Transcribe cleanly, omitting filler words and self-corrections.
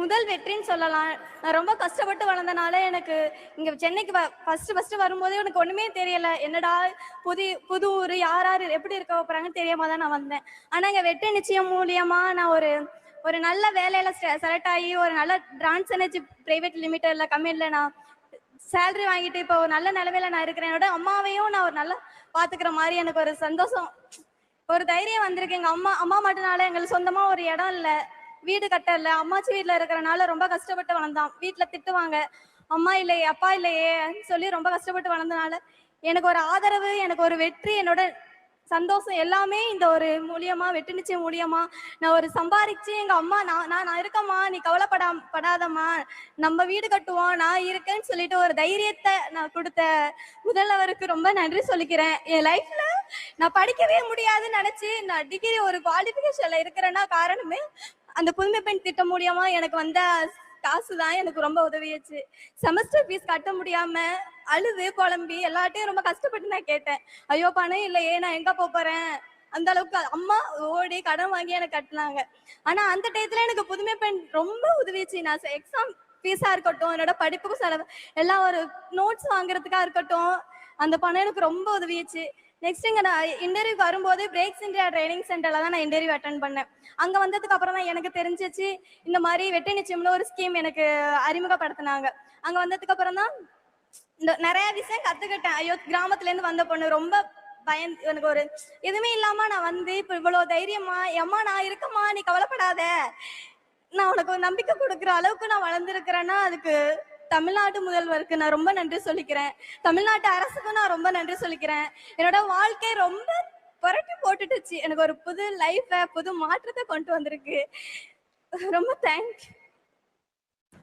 முதல் வெற்றின்னு சொல்லலாம். நான் ரொம்ப கஷ்டப்பட்டு வளர்ந்தனால எனக்கு இங்க சென்னைக்கு ஃபர்ஸ்ட் வரும்போதே எனக்கு ஒண்ணுமே தெரியல. என்னடா புது ஊரு, யார் யார் எப்படி இருக்க போறாங்கன்னு தெரியாம தான் நான் வந்தேன். ஆனா இங்க வெற்றி நிச்சயம் மூலியமா நான் ஒரு ஒரு நல்ல வேலையில செலக்ட் ஆகி ஒரு நல்ல டிரான்ஸ் எனர்ஜி பிரைவேட் லிமிடெட்ல கம்பெனில நான் சேலரி வாங்கிட்டு இப்போ ஒரு நல்ல நிலைமையில நான் இருக்கிறேன். என்னோட அம்மாவையும் நான் ஒரு நல்லா பாத்துக்கிற மாதிரி எனக்கு ஒரு சந்தோஷம், ஒரு தைரியம் வந்திருக்கு. எங்க அம்மா அம்மா மட்டும்னால எங்களுக்கு சொந்தமா ஒரு இடம் இல்ல, வீடு கட்ட இல்ல. அம்மாச்சி வீட்டுல இருக்கிறனால ரொம்ப கஷ்டப்பட்டு வளர்ந்தான். வீட்டுல திட்டுவாங்க, அம்மா இல்லையே அப்பா இல்லையே சொல்லி ரொம்ப கஷ்டப்பட்டு வளர்ந்தனால எனக்கு ஒரு ஆதரவு, எனக்கு ஒரு வெற்றி, என்னோட சந்தோஷம் எல்லாமே இந்த ஒரு மூலியமா வெற்றி நிச்சயம் மூலியமா நான் ஒரு சம்பாதிச்சு எங்க அம்மா நான் இருக்கம்மா, நீ கவலைப்படாதம்மா, நம்ம வீடு கட்டுவோம், நான் இருக்கேன்னு சொல்லிட்டு ஒரு தைரியத்தை நான் கொடுத்த முதல்வருக்கு ரொம்ப நன்றி சொல்லிக்கிறேன். என் லைஃப்ல நான் படிக்கவே முடியாதுன்னு நினைச்சு நான் டிகிரி ஒரு குவாலிஃபிகேஷன்ல இருக்கிறேன்னா காரணமே அந்த புதுமை பெண் திட்டம் மூலியமா எனக்கு வந்த காசு தான் எனக்கு ரொம்ப உதவியாச்சு. செமஸ்டர் ஃபீஸ் கட்ட முடியாம அழுது புலம்பி எல்லாட்டையும் ரொம்ப கஷ்டப்பட்டு நான் கேட்டேன். ஐயோ பணம் இல்லையே, நான் எங்க போறேன், அந்த அளவுக்கு அம்மா ஓடி கடன் வாங்கி எனக்கு கட்டினாங்க. ஆனா அந்த டயத்துல எனக்கு புதுமை பெண் ரொம்ப உதவிச்சு. நான் எக்ஸாம் ஃபீஸா இருக்கட்டும், என்னோட படிப்புக்கும் செலவு, எல்லாம் ஒரு நோட்ஸ் வாங்குறதுக்கா இருக்கட்டும், அந்த பணம் எனக்கு ரொம்ப உதவிச்சு. நெக்ஸ்ட் இங்க நான் இன்டர்வியூக்கு வரும்போது பிரேக்ஸ் இந்தியா ட்ரைனிங் சென்டர்ல தான் நான் இன்டர்வியூ அட்டன் பண்ணேன். அங்க வந்ததுக்கு அப்புறம் தான் எனக்கு தெரிஞ்சிச்சு இந்த மாதிரி வெற்றி நிச்சயம்ல ஒரு ஸ்கீம் எனக்கு அறிமுகப்படுத்தினாங்க. அங்க வந்ததுக்கு அப்புறம் தான் இந்த நிறைய விஷயம் கத்துக்கிட்டேன். ஐயோ கிராமத்துல இருந்து வந்த பொண்ணு ரொம்ப எனக்கு ஒரு எதுவுமே இல்லாம நான் வந்து இப்ப இவ்வளவு தைரியமா அம்மா நான் இருக்கம்மா, நீ கவலைப்படாத, நான் உனக்கு ஒரு நம்பிக்கை கொடுக்குற அளவுக்கு நான் வளர்ந்துருக்கிறேன்னா அதுக்கு தமிழ்நாட்டு முதல்வருக்கு நான் ரொம்ப நன்றி சொல்லிக்கிறேன். தமிழ்நாட்டு அரசுக்கும் நான் ரொம்ப நன்றி சொல்லிக்கிறேன். என்னோட வாழ்க்கை ரொம்ப புரட்டி போட்டுட்டுச்சு. எனக்கு ஒரு புது லைஃப, புது மாற்றத்தை கொண்டு வந்திருக்கு. ரொம்ப தேங்க்யூ.